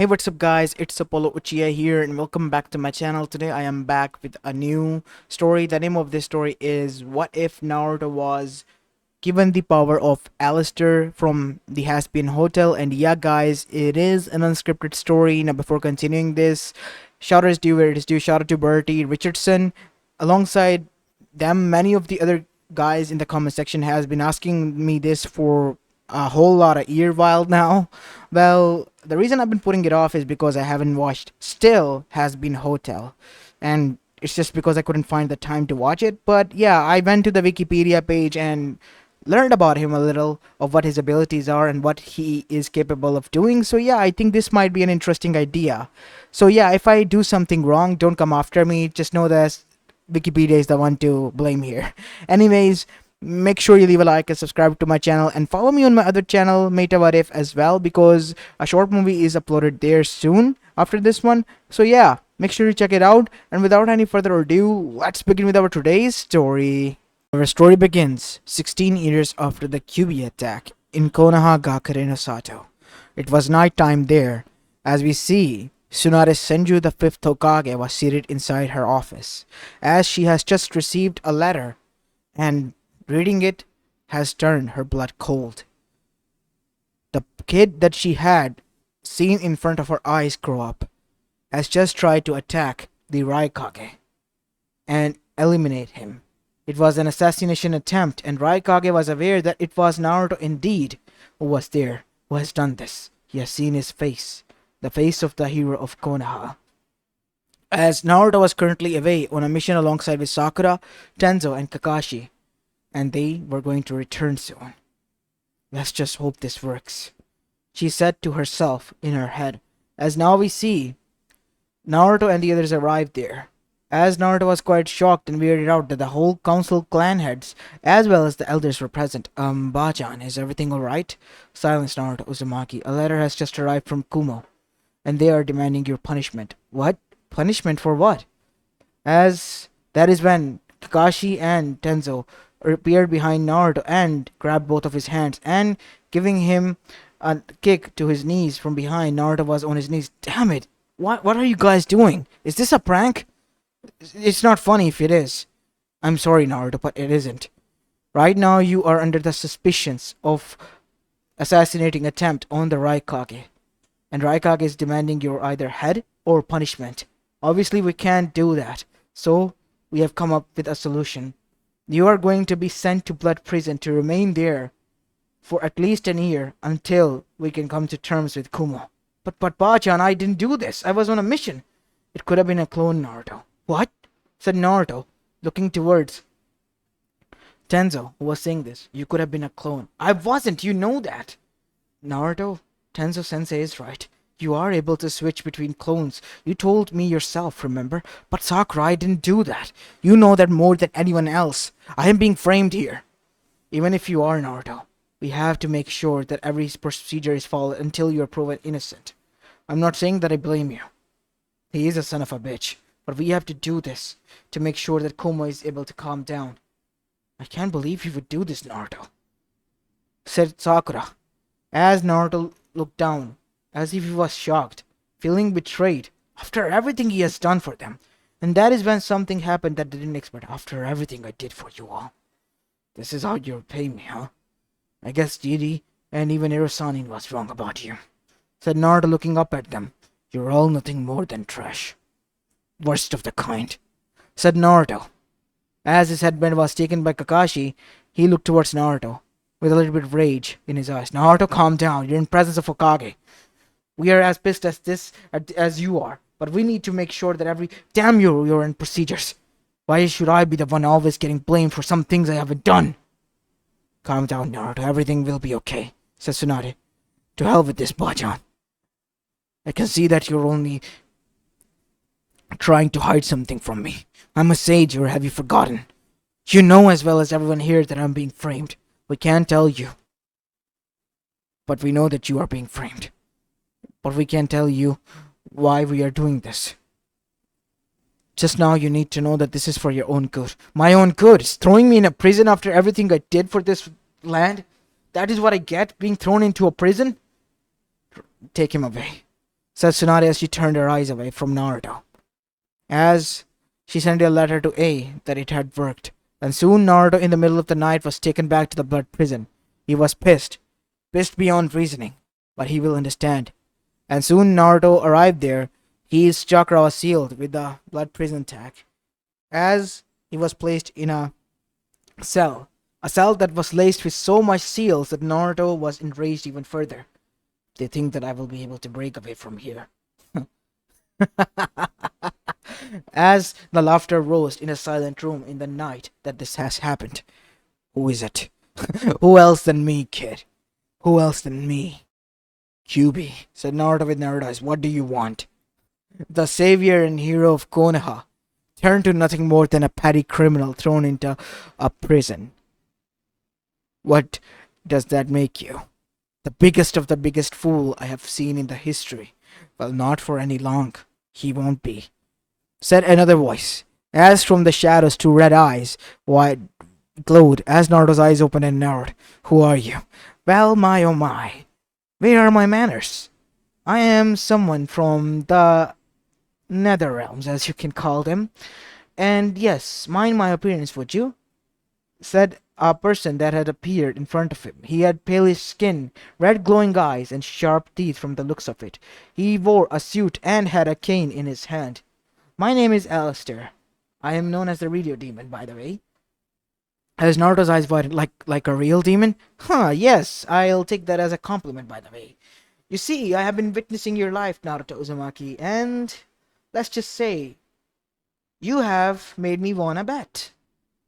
Hey, what's up guys, it's Apollo Uchiha here and welcome back to my channel. Today I am back with a new story. The name of this story is What If Naruto Was Given the Power of Alastor from the Has-Been Hotel. And yeah guys, it is an unscripted story. Now before continuing this, shout out is due where it is due. Shout out to Bertie Richardson. Alongside them, many of the other guys in the comment section has been asking me this for a whole lot of year while now. Well, the reason I've been putting it off is because I haven't watched Still Has Been Hotel, and it's just because I couldn't find the time to watch it. But yeah, I went to the Wikipedia page and learned about him a little of what his abilities are and what he is capable of doing. So yeah, I think this might be an interesting idea. So yeah, if I do something wrong, don't come after me. Just know that Wikipedia is the one to blame here. Anyways, make sure you leave a like and subscribe to my channel and follow me on my other channel Meta What If as well, because a short movie is uploaded there soon after this one. So yeah, make sure you check it out, and without any further ado, let's begin with our today's story. Our story begins 16 years after the QB attack in Konoha Gakure no Sato. It was night time there. As we see, Tsunade Senju, the fifth Hokage, was seated inside her office, as she has just received a letter, and reading it has turned her blood cold. The kid that she had seen in front of her eyes grow up has just tried to attack the Raikage and eliminate him. It was an assassination attempt, and Raikage was aware that it was Naruto indeed who was there, who has done this. He has seen his face, the face of the hero of Konoha. As Naruto was currently away on a mission alongside with Sakura, Tenzo, and Kakashi, and they were going to return soon. Let's just hope this works, she said to herself in her head, as now we see Naruto and the others arrived there. As Naruto was quite shocked and weirded out that the whole council clan heads as well as the elders were present. Bachan, is everything alright? Silence, Naruto. Uzumaki, a letter has just arrived from Kumo, and they are demanding your punishment. What? Punishment for what? As that is when Kakashi and Tenzo appeared behind Naruto and grabbed both of his hands and giving him a kick to his knees from behind. Naruto was on his knees. Damn it! What are you guys doing? Is this a prank? It's not funny if it is. I'm sorry, Naruto, but it isn't. Right now you are under the suspicions of assassinating attempt on the Raikage, and Raikage is demanding your either head or punishment. Obviously we can't do that, so we have come up with a solution. You are going to be sent to Blood Prison to remain there for at least an year until we can come to terms with Kumo. But Bachan, I didn't do this. I was on a mission. It could have been a clone, Naruto. What? Said Naruto, looking towards Tenzo, who was saying this. You could have been a clone. I wasn't, you know that. Naruto, Tenzo Sensei is right. You are able to switch between clones. You told me yourself, remember? But Sakura, I didn't do that. You know that more than anyone else. I am being framed here. Even if you are, Naruto, we have to make sure that every procedure is followed until you are proven innocent. I'm not saying that I blame you. He is a son of a bitch. But we have to do this to make sure that Kumo is able to calm down. I can't believe you would do this, Naruto, said Sakura, as Naruto looked down, as if he was shocked, feeling betrayed after everything he has done for them. And that is when something happened that they didn't expect. After everything I did for you all. This is how you repay me, huh? I guess Jiri and even Irosanin was wrong about you, said Naruto, looking up at them. You're all nothing more than trash. Worst of the kind, said Naruto. As his headband was taken by Kakashi, he looked towards Naruto with a little bit of rage in his eyes. Naruto, calm down. You're in presence of Hokage. We are as pissed as you are, but we need to make sure that every... Damn you, you're in procedures. Why should I be the one always getting blamed for some things I haven't done? Calm down, Naruto. Everything will be okay, said Tsunade. To hell with this, Bachan. I can see that you're only trying to hide something from me. I'm a sage, or have you forgotten? You know as well as everyone here that I'm being framed. We can't tell you, but we know that you are being framed. But we can't tell you why we are doing this. Just now you need to know that this is for your own good. My own good? Is throwing me in a prison after everything I did for this land? That is what I get, being thrown into a prison? Take him away, said Tsunade as she turned her eyes away from Naruto. As she sent a letter to A that it had worked. And soon Naruto in the middle of the night was taken back to the blood prison. He was pissed beyond reasoning, but he will understand. And soon Naruto arrived there. His chakra was sealed with the blood prison tag. As he was placed in a cell that was laced with so much seals that Naruto was enraged even further. They think that I will be able to break away from here. As the laughter rose in a silent room in the night that this has happened. Who is it? Who else than me, kid? Who else than me? Kyubi, said Naruto with narrowed eyes. What do you want? The savior and hero of Konoha turned to nothing more than a petty criminal thrown into a prison. What does that make you? The biggest of the biggest fool I have seen in the history. Well, not for any long. He won't be, said another voice. As from the shadows two red eyes wide glowed as Naruto's eyes opened and narrowed. Who are you? Well, my oh my. Where are my manners? I am someone from the nether realms, as you can call them. And yes, mind my appearance, would you? Said a person that had appeared in front of him. He had palish skin, red glowing eyes, and sharp teeth from the looks of it. He wore a suit and had a cane in his hand. My name is Alastor. I am known as the radio demon, by the way. As Naruto's eyes widened, like a real demon? Huh, yes, I'll take that as a compliment, by the way. You see, I have been witnessing your life, Naruto Uzumaki, and let's just say, you have made me want a bet.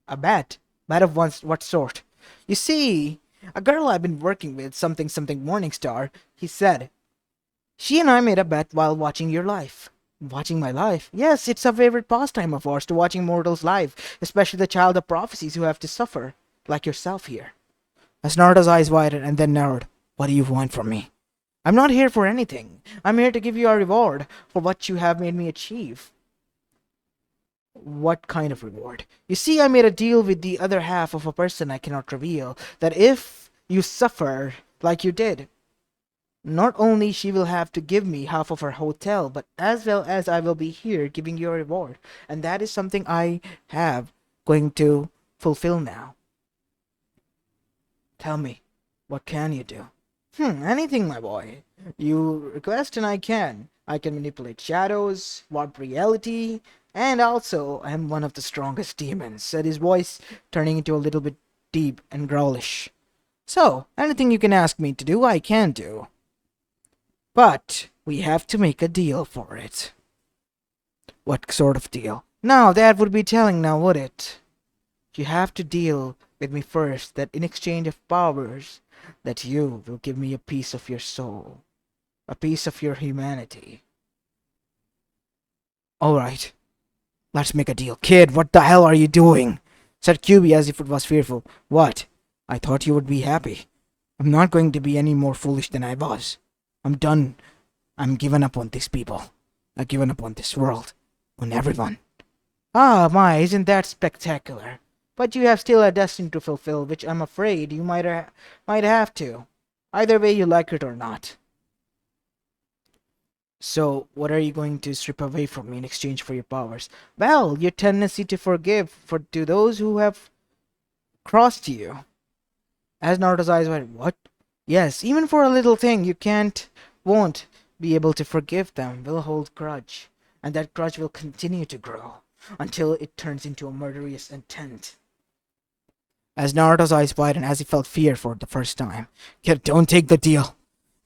A bet? Bet of what sort? You see, a girl I've been working with, something Morningstar, he said. She and I made a bet while watching your life. Watching my life? Yes, it's a favorite pastime of ours to watching mortals' life, especially the child of prophecies who have to suffer, like yourself here. As Naruto's eyes widened and then narrowed, what do you want from me? I'm not here for anything. I'm here to give you a reward for what you have made me achieve. What kind of reward? You see, I made a deal with the other half of a person I cannot reveal, that if you suffer like you did, not only she will have to give me half of her hotel, but as well as I will be here giving you a reward. And that is something I have going to fulfill now. Tell me, what can you do? Anything, my boy. You request and I can. I can manipulate shadows, warp reality, and also I am one of the strongest demons, said his voice, turning into a little bit deep and growlish. So, anything you can ask me to do, I can do. But we have to make a deal for it. What sort of deal? Now, that would be telling now, would it? You have to deal with me first, that in exchange of powers, that you will give me a piece of your soul. A piece of your humanity. Alright. Let's make a deal. Kid, what the hell are you doing? Said Kyubi as if it was fearful. What? I thought you would be happy. I'm not going to be any more foolish than I was. I'm done. I'm given up on these people. I've given up on this world. On everyone. Ah, my, isn't that spectacular? But you have still a destiny to fulfill, which I'm afraid you might have to. Either way you like it or not. So, what are you going to strip away from me in exchange for your powers? Well, your tendency to forgive to those who have crossed you. As Naruto's eyes went, what? Yes, even for a little thing you won't be able to forgive them, will hold grudge. And that grudge will continue to grow until it turns into a murderous intent. As Naruto's eyes widened as he felt fear for the first time. Kid, don't take the deal.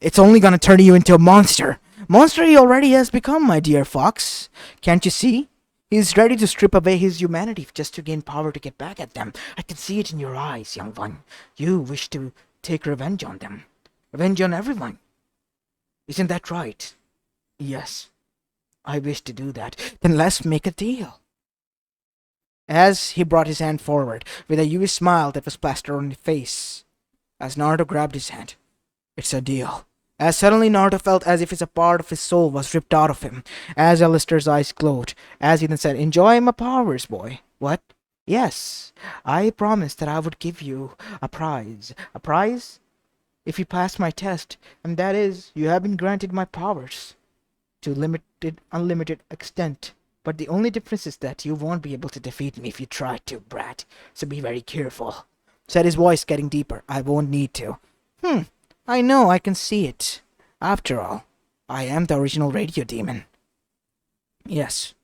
It's only gonna turn you into a monster. Monster he already has become, my dear fox. Can't you see? He's ready to strip away his humanity just to gain power to get back at them. I can see it in your eyes, young one. You wish to take revenge on them. Revenge on everyone. Isn't that right? Yes. I wish to do that. Then let's make a deal. As he brought his hand forward, with a Yui smile that was plastered on his face. As Naruto grabbed his hand. It's a deal. As suddenly Naruto felt as if a part of his soul was ripped out of him, as Alastor's eyes glowed, as he then said, enjoy my powers, boy. What? Yes, I promised that I would give you a prize. A prize? If you pass my test, and that is, you have been granted my powers. to unlimited extent. But the only difference is that you won't be able to defeat me if you try to, brat. So be very careful. Said his voice getting deeper. I won't need to. I know, I can see it. After all, I am the original radio demon. Yes.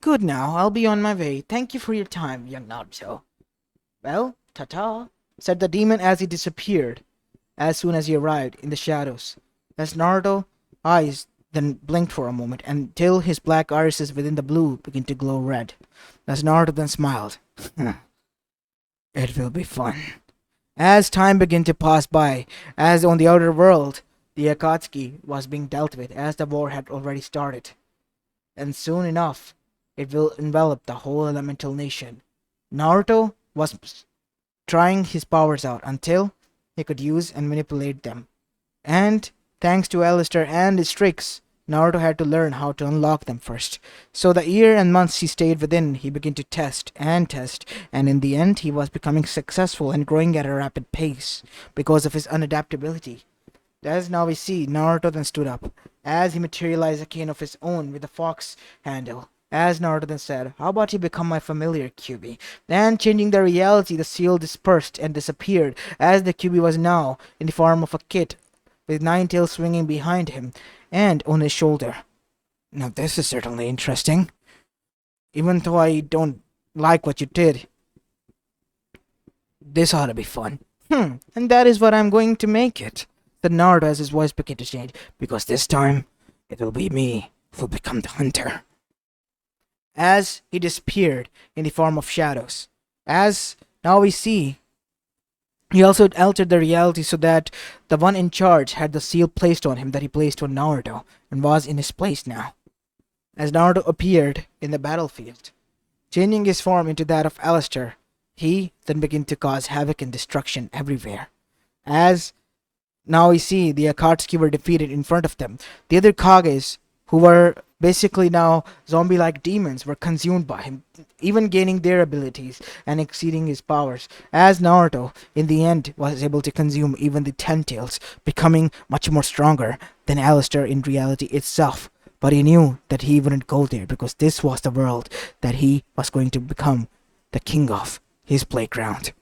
Good now, I'll be on my way. Thank you for your time, young Naruto. Well, ta-ta, said the demon as he disappeared as soon as he arrived in the shadows. As Naruto's eyes then blinked for a moment until his black irises within the blue began to glow red. As Naruto then smiled. It will be fun. As time began to pass by, as on the outer world, the Akatsuki was being dealt with as the war had already started. And soon enough, it will envelop the whole elemental nation. Naruto was trying his powers out until he could use and manipulate them. And thanks to Alastor and his tricks, Naruto had to learn how to unlock them first. So the year and months he stayed within, he began to test, and in the end he was becoming successful and growing at a rapid pace because of his unadaptability. As now we see, Naruto then stood up, as he materialized a cane of his own with a fox handle. As Naruto then said, how about you become my familiar, Kyuubi? Then, changing the reality, the seal dispersed and disappeared, as the Kyuubi was now in the form of a kid, with 9 tails swinging behind him and on his shoulder. Now this is certainly interesting. Even though I don't like what you did, this ought to be fun. And that is what I'm going to make it, said Naruto as his voice began to change, because this time, it will be me who will become the hunter. As he disappeared in the form of shadows. As now we see, he also altered the reality so that the one in charge had the seal placed on him that he placed on Naruto, and was in his place now. As Naruto appeared in the battlefield, changing his form into that of Alastor, he then began to cause havoc and destruction everywhere. As now we see the Akatsuki were defeated in front of them. The other Kages, who were basically now zombie-like demons, were consumed by him, even gaining their abilities and exceeding his powers. As Naruto, in the end, was able to consume even the 10 tails, becoming much more stronger than Alastor in reality itself. But he knew that he wouldn't go there because this was the world that he was going to become the king of, his playground.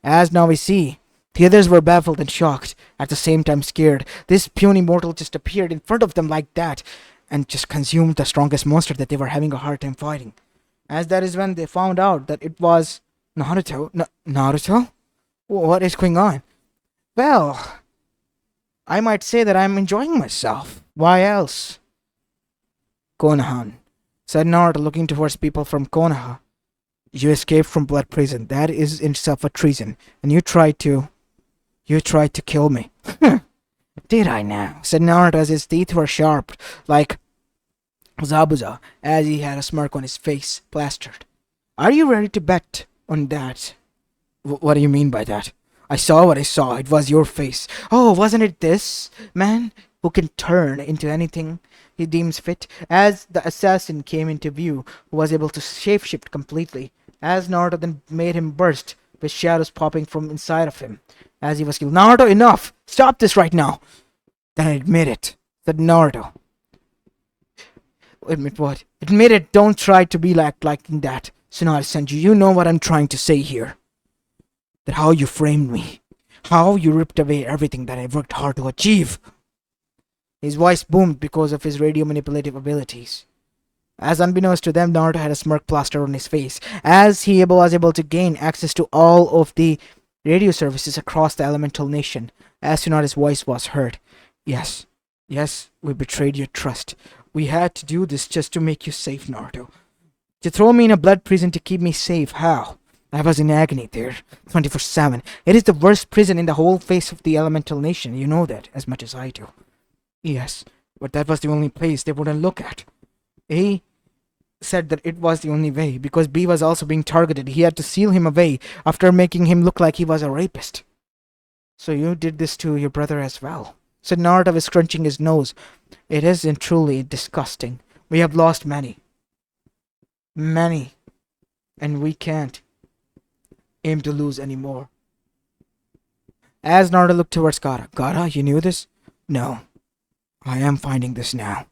As now we see, the others were baffled and shocked, at the same time scared. This puny mortal just appeared in front of them like that, and just consumed the strongest monster that they were having a hard time fighting. As that is when they found out that it was Naruto. Naruto? What is going on? Well, I might say that I'm enjoying myself. Why else? Konoha, said Naruto, looking towards people from Konoha. You escaped from blood prison. That is in itself a treason. And you tried to kill me. Did I now? Said Naruto as his teeth were sharp, like Zabuza, as he had a smirk on his face plastered. Are you ready to bet on that? What do you mean by that? I saw what I saw. It was your face. Oh, wasn't it this man who can turn into anything he deems fit? As the assassin came into view, who was able to shapeshift completely, as Naruto then made him burst, with shadows popping from inside of him, as he was killed. Naruto, enough! Stop this right now! Then admit it, said Naruto. Admit what? Admit it, don't try to be liking that. Tsunade Senju, you know what I'm trying to say here. That how you framed me. How you ripped away everything that I worked hard to achieve. His voice boomed because of his radio manipulative abilities. As unbeknownst to them, Naruto had a smirk plastered on his face, as he was able to gain access to all of the radio services across the elemental nation. As Tsunade's voice was heard. Yes, we betrayed your trust. We had to do this just to make you safe, Naruto. To throw me in a blood prison to keep me safe, how? I was in agony there, 24/7. It is the worst prison in the whole face of the elemental nation. You know that as much as I do. Yes, but that was the only place they wouldn't look at. A said that it was the only way, because B was also being targeted. He had to seal him away after making him look like he was a rapist. So you did this to your brother as well, said Naruto, scrunching his nose. It is truly disgusting. We have lost many. Many. And we can't aim to lose any more. As Naruto looked towards Gaara. Gaara, you knew this? No. I am finding this now.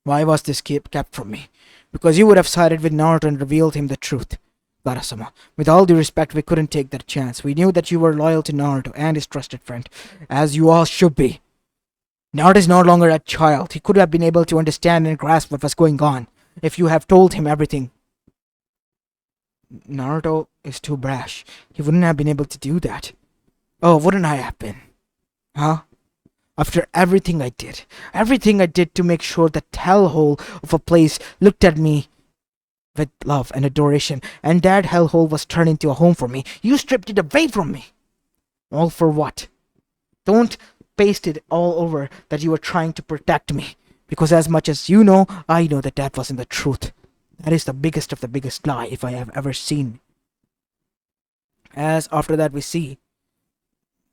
Why was this kept from me? Because you would have sided with Naruto and revealed him the truth. Garasama, with all due respect, we couldn't take that chance. We knew that you were loyal to Naruto and his trusted friend, as you all should be. Naruto is no longer a child. He could have been able to understand and grasp what was going on if you have told him everything. Naruto is too brash. He wouldn't have been able to do that. Oh, wouldn't I have been? Huh? After everything I did to make sure that hellhole of a place looked at me with love and adoration, and that hellhole was turned into a home for me, you stripped it away from me. All for what? Don't paste it all over that you were trying to protect me, because as much as you know, I know that that wasn't the truth. That is the biggest of the biggest lie if I have ever seen. As after that we see,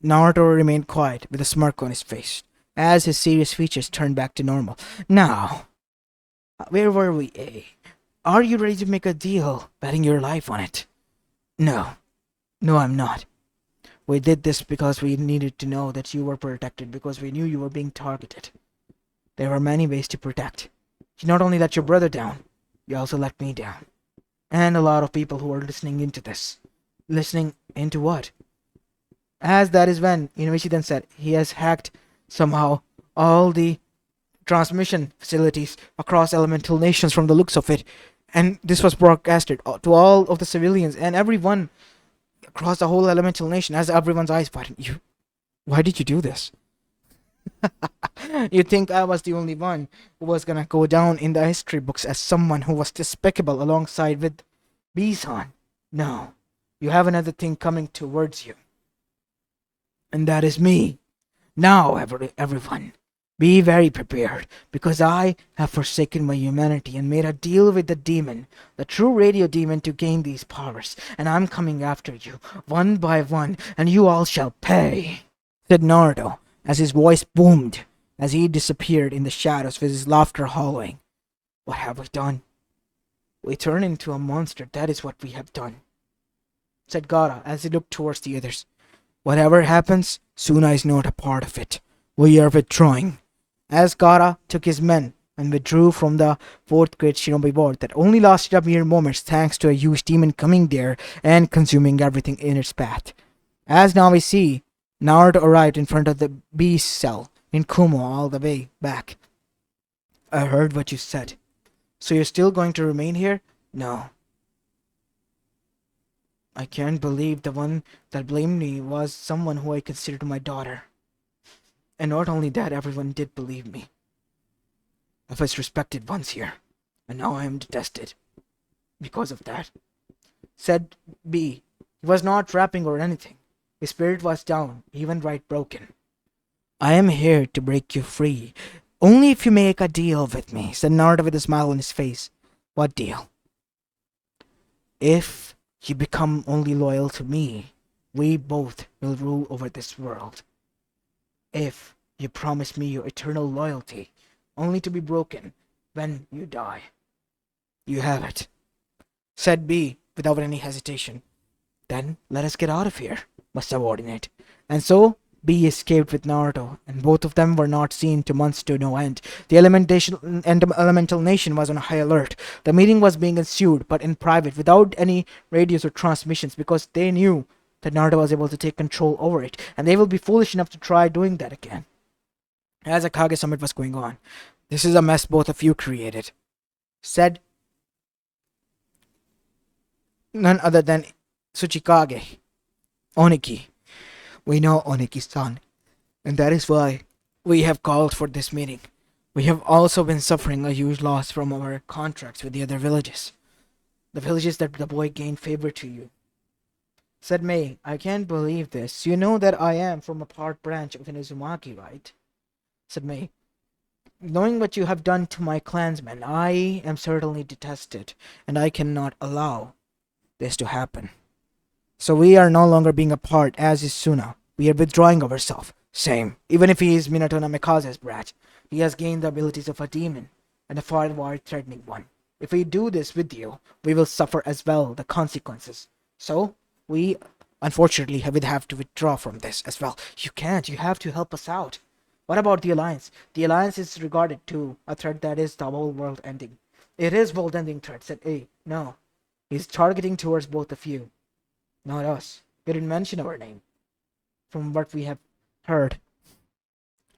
Naruto remained quiet with a smirk on his face, as his serious features turned back to normal. Now, where were we, eh? Are you ready to make a deal, betting your life on it? No. No, I'm not. We did this because we needed to know that you were protected, because we knew you were being targeted. There were many ways to protect. You not only let your brother down, you also let me down. And a lot of people who are listening into this. Listening into what? As that is when Inuichi then said he has hacked somehow all the transmission facilities across elemental nations from the looks of it. And this was broadcasted to all of the civilians and everyone across the whole elemental nation as everyone's eyes widened. You, why did you do this? You think I was the only one who was gonna go down in the history books as someone who was despicable alongside with Bison? No. You have another thing coming towards you. And that is me. Now, everyone, be very prepared, because I have forsaken my humanity and made a deal with the demon, the true radio demon, to gain these powers, and I'm coming after you, one by one, and you all shall pay, said Naruto, as his voice boomed, as he disappeared in the shadows with his laughter hollowing. What have we done? We turned into a monster, that is what we have done, said Gaara, as he looked towards the others. Whatever happens, Suna is not a part of it. We are withdrawing. As Gaara took his men and withdrew from the fourth great shinobi war that only lasted a mere moments thanks to a huge demon coming there and consuming everything in its path. As now we see, Naruto arrived in front of the beast cell in Kumo all the way back. I heard what you said. So you're still going to remain here? No. I can't believe the one that blamed me was someone who I considered my daughter. And not only that, everyone did believe me. I was respected once here, and now I am detested. Because of that. Said B. He was not rapping or anything. His spirit was down, even right broken. I am here to break you free. Only if you make a deal with me, said Naruto with a smile on his face. What deal? If you become only loyal to me, we both will rule over this world. If you promise me your eternal loyalty, only to be broken when you die. You have it, said B without any hesitation. Then let us get out of here, my subordinate. And so B escaped with Naruto, and both of them were not seen to months to no end. The elemental nation was on high alert. The meeting was being ensued, but in private, without any radios or transmissions, because they knew that Naruto was able to take control over it, and they will be foolish enough to try doing that again. As a Kage summit was going on, this is a mess both of you created, said none other than Tsuchikage, Oniki. We know Oniki-san, and that is why we have called for this meeting. We have also been suffering a huge loss from our contracts with the other villages. The villages that the boy gained favor to you. Said Mei, I can't believe this. You know that I am from a part branch of Inazumaki, right? Said Mei, knowing what you have done to my clansmen, I am certainly detested, and I cannot allow this to happen. So we are no longer being a part, as is Suna. We are withdrawing ourselves. Same. Even if he is Minato Namikaze's brat, he has gained the abilities of a demon, and a far threatening one. If we do this with you, we will suffer as well the consequences. So, we, unfortunately, would have to withdraw from this as well. You can't. You have to help us out. What about the Alliance? The Alliance is regarded to a threat that is the whole world ending. It is world ending threat, said A. No. He's targeting towards both of you, not us. You didn't mention our name. From what we have heard.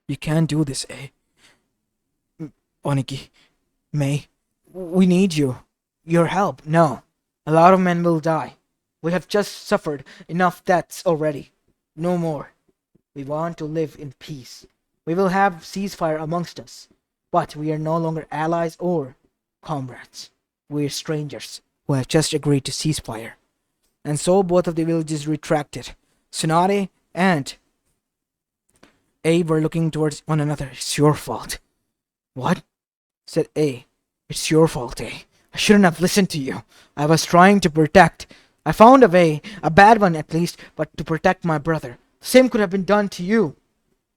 You can't do this, A. Oniki. May. We need you. Your help. No. A lot of men will die. We have just suffered enough deaths already. No more. We want to live in peace. We will have ceasefire amongst us. But we are no longer allies or comrades. We are strangers who have just agreed to ceasefire. And so both of the villages retracted. Tsunade and A were looking towards one another. It's your fault. What? Said A. It's your fault, A. I shouldn't have listened to you. I was trying to protect. I found a way, a bad one at least, but to protect my brother. The same could have been done to you.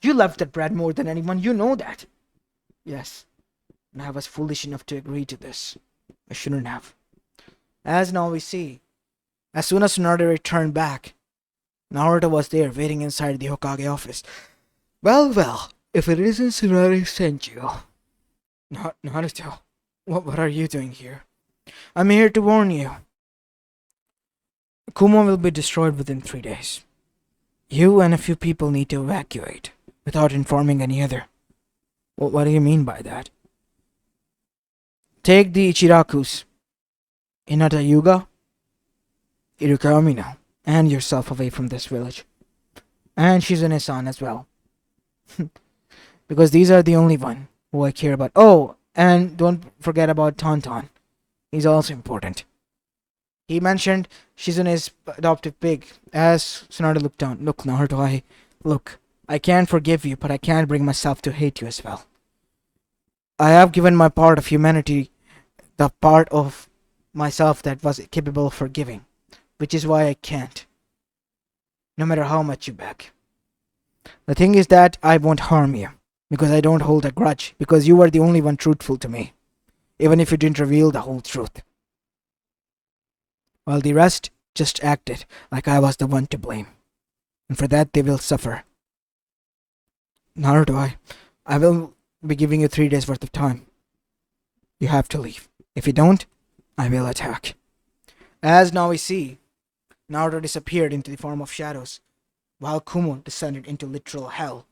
You loved that brat more than anyone, you know that. Yes, and I was foolish enough to agree to this. I shouldn't have. As now we see, as soon as Naruto returned back, Naruto was there waiting inside the Hokage office. Well, if it isn't Tsunade sent you. Naruto, what are you doing here? I'm here to warn you. Kumo will be destroyed within 3 days. You and a few people need to evacuate without informing any other. What do you mean by that? Take the Ichirakus, Hinata Yuga, Iruka and yourself away from this village. And Shizune-san as well. Because these are the only one who I care about. Oh, and don't forget about Tauntaun. He's also important. He mentioned Shizune's adoptive pig as Tsunade looked down. Look, Naruto, I can't forgive you, but I can't bring myself to hate you as well. I have given my part of humanity, the part of myself that was capable of forgiving, which is why I can't. No matter how much you beg. The thing is that I won't harm you, because I don't hold a grudge, because you were the only one truthful to me, even if you didn't reveal the whole truth. While the rest just acted like I was the one to blame. And for that they will suffer. Naruto, I will be giving you 3 days worth of time. You have to leave. If you don't, I will attack. As now we see, Naruto disappeared into the form of shadows, while Kumo descended into literal hell.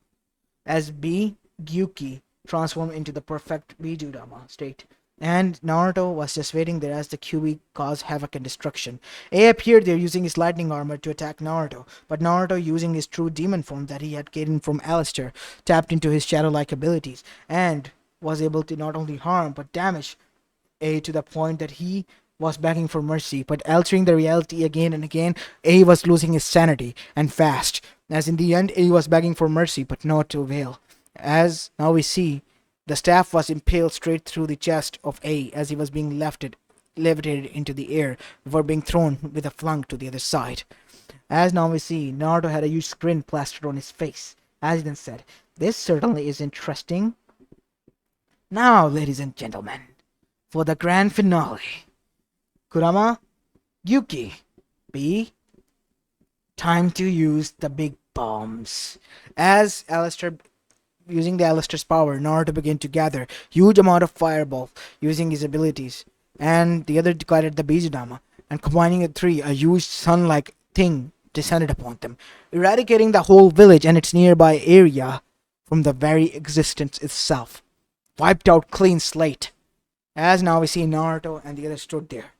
As Gyuki transformed into the perfect Bijudama state, and Naruto was just waiting there as the Kyuubi caused havoc and destruction. A appeared there using his lightning armor to attack Naruto, but Naruto, using his true demon form that he had gained from Alastor, tapped into his shadow-like abilities, and was able to not only harm but damage A to the point that he was begging for mercy, but altering the reality again and again. A was losing his sanity, and fast, as in the end A was begging for mercy but not to avail. As now we see, the staff was impaled straight through the chest of A as he was being levitated into the air before being thrown with a flunk to the other side. As now we see, Naruto had a huge grin plastered on his face, as he then said, "This certainly is interesting. Now, ladies and gentlemen, for the grand finale. Kurama, Yuki, B, time to use the big bombs." As Alastor, using the Alastor's power, Naruto began to gather huge amount of fireball using his abilities, and the other guided the Bijudama, and combining the three, a huge sun-like thing descended upon them, eradicating the whole village and its nearby area from the very existence itself. Wiped out clean slate. As now we see Naruto and the others stood there.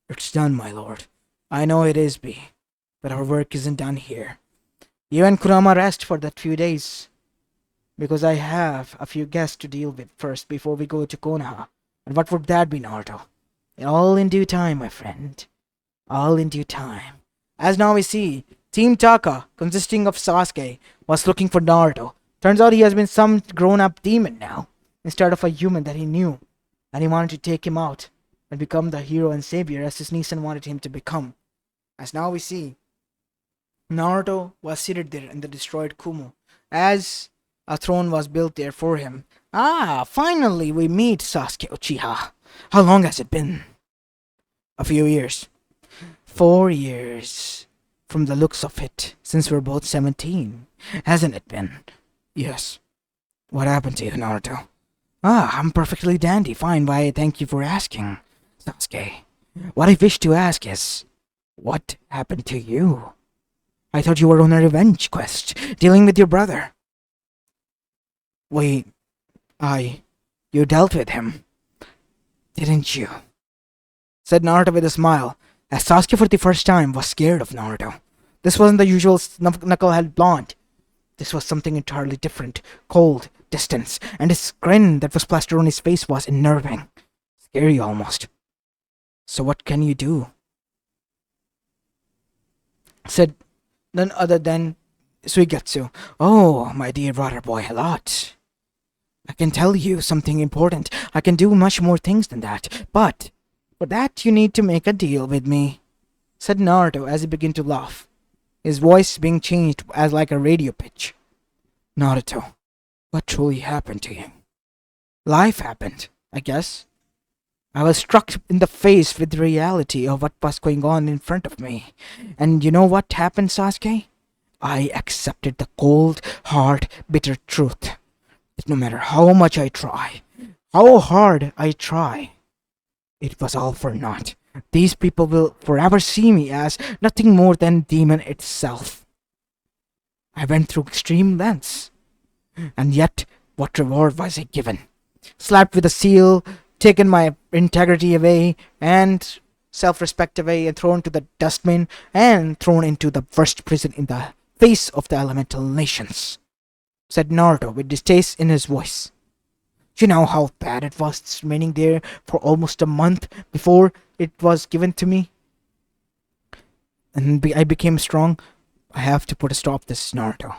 "It's done, my lord. I know it is, B, but our work isn't done here. You and Kurama rest for that few days, because I have a few guests to deal with first before we go to Konoha. And what would that be, Naruto? All in due time, my friend. All in due time." As now we see, Team Taka, consisting of Sasuke, was looking for Naruto. Turns out he has been some grown-up demon now, instead of a human that he knew, and he wanted to take him out and become the hero and savior as his Nissan wanted him to become. As now we see, Naruto was seated there in the destroyed Kumo, as a throne was built there for him. "Ah, finally we meet, Sasuke Uchiha. How long has it been?" "A few years." 4 years. From the looks of it, since we're both 17. Hasn't it been?" "Yes." What happened to you, Naruto? Ah, I'm perfectly dandy. Fine, why, thank you for asking, Sasuke. What I wish to ask is, what happened to you? I thought you were on a revenge quest, dealing with your brother. Wait, you dealt with him, didn't you? Said Naruto with a smile, as Sasuke for the first time was scared of Naruto. This wasn't the usual knucklehead blonde. This was something entirely different, cold, distant, and his grin that was plastered on his face was unnerving. Scary almost. So what can you do? Said none other than Suigetsu. Oh, my dear brother boy, a lot. I can tell you something important. I can do much more things than that. But for that you need to make a deal with me, said Naruto as he began to laugh, his voice being changed as like a radio pitch. Naruto, what truly happened to you? Life happened, I guess. I was struck in the face with the reality of what was going on in front of me. And you know what happened, Sasuke? I accepted the cold, hard, bitter truth that no matter how much I try, how hard I try, it was all for naught. These people will forever see me as nothing more than demon itself. I went through extreme lengths, and yet what reward was I given? Slapped with a seal, taken my integrity away, and self-respect away, and thrown to the dustbin, and thrown into the worst prison in the face of the elemental nations, said Naruto with distaste in his voice. You know how bad it was remaining there for almost a month before it was given to me? And I became strong. I have to put a stop to this, Naruto.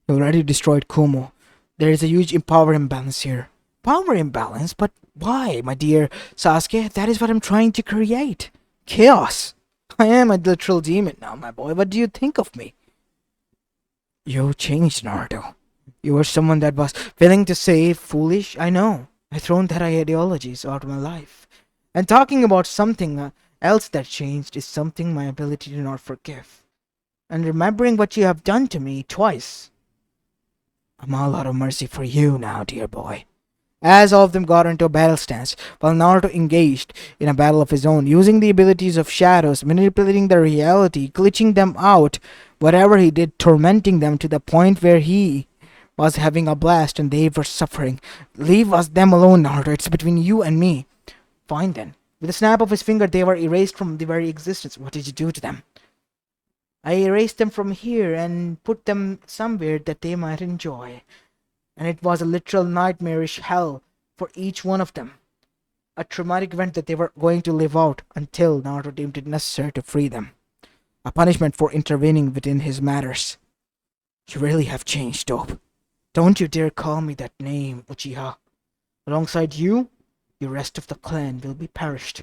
You already destroyed Kumo. There is a huge power imbalance here. Power imbalance? But why, my dear Sasuke? That is what I'm trying to create. Chaos. I am a literal demon now, my boy. What do you think of me? You changed, Naruto. You were someone that was willing to say foolish. I know. I thrown that ideologies out of my life. And talking about something else that changed is something my ability to not forgive. And remembering what you have done to me twice. I'm all out of mercy for you now, dear boy. As all of them got into a battle stance, while Naruto engaged in a battle of his own, using the abilities of shadows, manipulating their reality, glitching them out, whatever he did, tormenting them to the point where he was having a blast and they were suffering. Leave us them alone, Naruto. It's between you and me. Fine then. With a snap of his finger, they were erased from the very existence. What did you do to them? I erased them from here and put them somewhere that they might enjoy. And it was a literal nightmarish hell for each one of them. A traumatic event that they were going to live out until Naruto deemed it necessary to free them. A punishment for intervening within his matters. You really have changed, Dope. Don't you dare call me that name, Uchiha. Alongside you, the rest of the clan will be perished.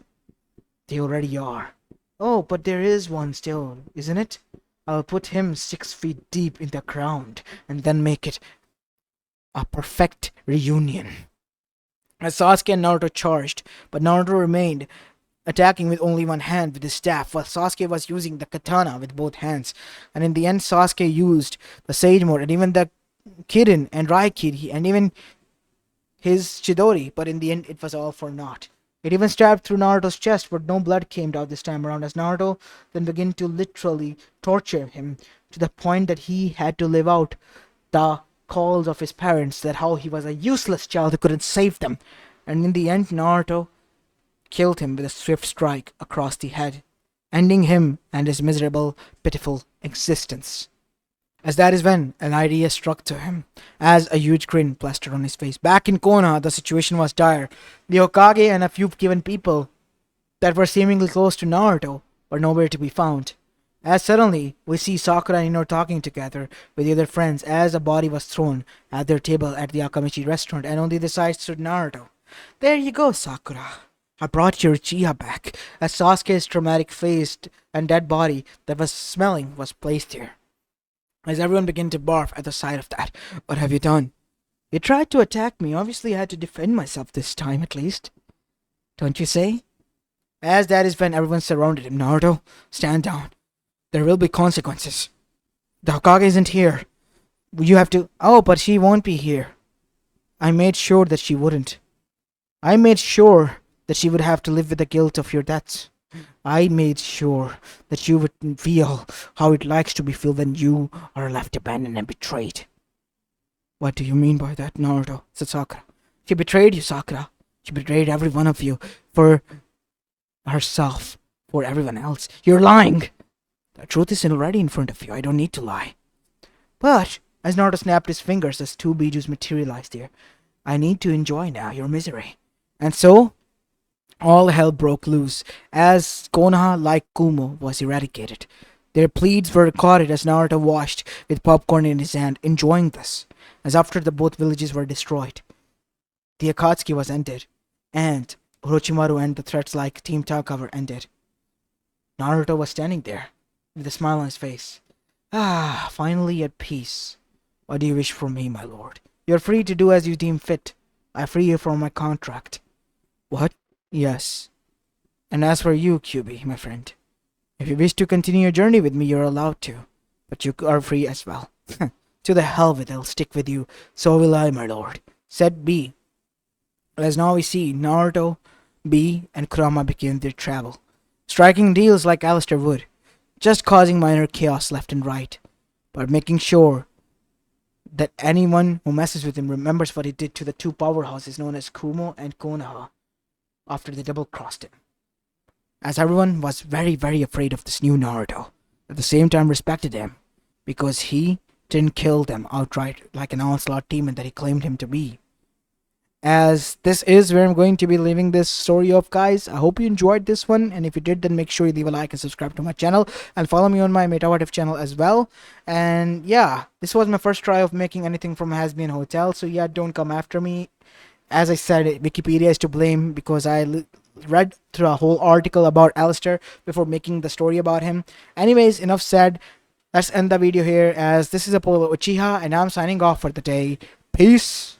They already are. Oh, but there is one still, isn't it? I'll put him 6 feet deep in the ground and then make it a perfect reunion. As Sasuke and Naruto charged, but Naruto remained attacking with only one hand with his staff, while Sasuke was using the katana with both hands. And in the end, Sasuke used the Sage Mode and even the Kirin and Raikiri and even his Chidori, but in the end, it was all for naught. It even stabbed through Naruto's chest, but no blood came out this time around, as Naruto then began to literally torture him to the point that he had to live out the calls of his parents, that how he was a useless child who couldn't save them. And in the end, Naruto killed him with a swift strike across the head, ending him and his miserable, pitiful existence. As that is when an idea struck to him, as a huge grin plastered on his face. Back in Konoha, the situation was dire. The Hokage and a few given people that were seemingly close to Naruto were nowhere to be found. As suddenly, we see Sakura and Ino talking together with the other friends as a body was thrown at their table at the Akamichi restaurant, and on the other side stood Naruto. There you go, Sakura. I brought your Uchiha back, as Sasuke's traumatic face and dead body that was smelling was placed here. As everyone began to barf at the sight of that. What have you done? You tried to attack me. Obviously, I had to defend myself this time, at least. Don't you say? As that is when everyone surrounded him. Naruto, stand down. There will be consequences. The Hokage isn't here. You have to... Oh, but she won't be here. I made sure that she wouldn't. I made sure that she would have to live with the guilt of your deaths. I made sure that you would feel how it likes to be felt when you are left abandoned and betrayed. What do you mean by that, Naruto? Said Sakura. She betrayed you, Sakura. She betrayed every one of you for herself, for everyone else. You're lying. The truth is already in front of you. I don't need to lie. But, as Naruto snapped his fingers as two Bijus materialized here, I need to enjoy now your misery. And so, all hell broke loose as Konoha, like Kumo, was eradicated. Their pleads were recorded as Naruto watched with popcorn in his hand, enjoying this. As after the both villages were destroyed, the Akatsuki was ended, and Orochimaru and the threats like Team Taka were ended. Naruto was standing there, with a smile on his face. Ah, finally at peace. What do you wish for me, my lord? You're free to do as you deem fit. I free you from my contract. What? Yes. And as for you, QB, my friend, if you wish to continue your journey with me, you're allowed to. But you are free as well. To the hell with it, I'll stick with you. So will I, my lord. Said B. As now we see, Naruto, B, and Kurama began their travel, striking deals like Alastor would, just causing minor chaos left and right, but making sure that anyone who messes with him remembers what he did to the two powerhouses known as Kumo and Konoha after they double-crossed him. As everyone was very, very afraid of this new Naruto, at the same time respected him, because he didn't kill them outright like an onslaught demon that he claimed him to be. As this is where I'm going to be leaving this story off, guys. I hope you enjoyed this one, and if you did, then make sure you leave a like and subscribe to my channel, and follow me on my Metawatif channel as well. And yeah, this was my first try of making anything from Hasbin Hotel, so yeah, don't come after me. As I said, Wikipedia is to blame because I read through a whole article about Alastor before making the story about him. Anyways, enough said. Let's end the video here, as this is Apollo Uchiha, and I'm signing off for the day. Peace.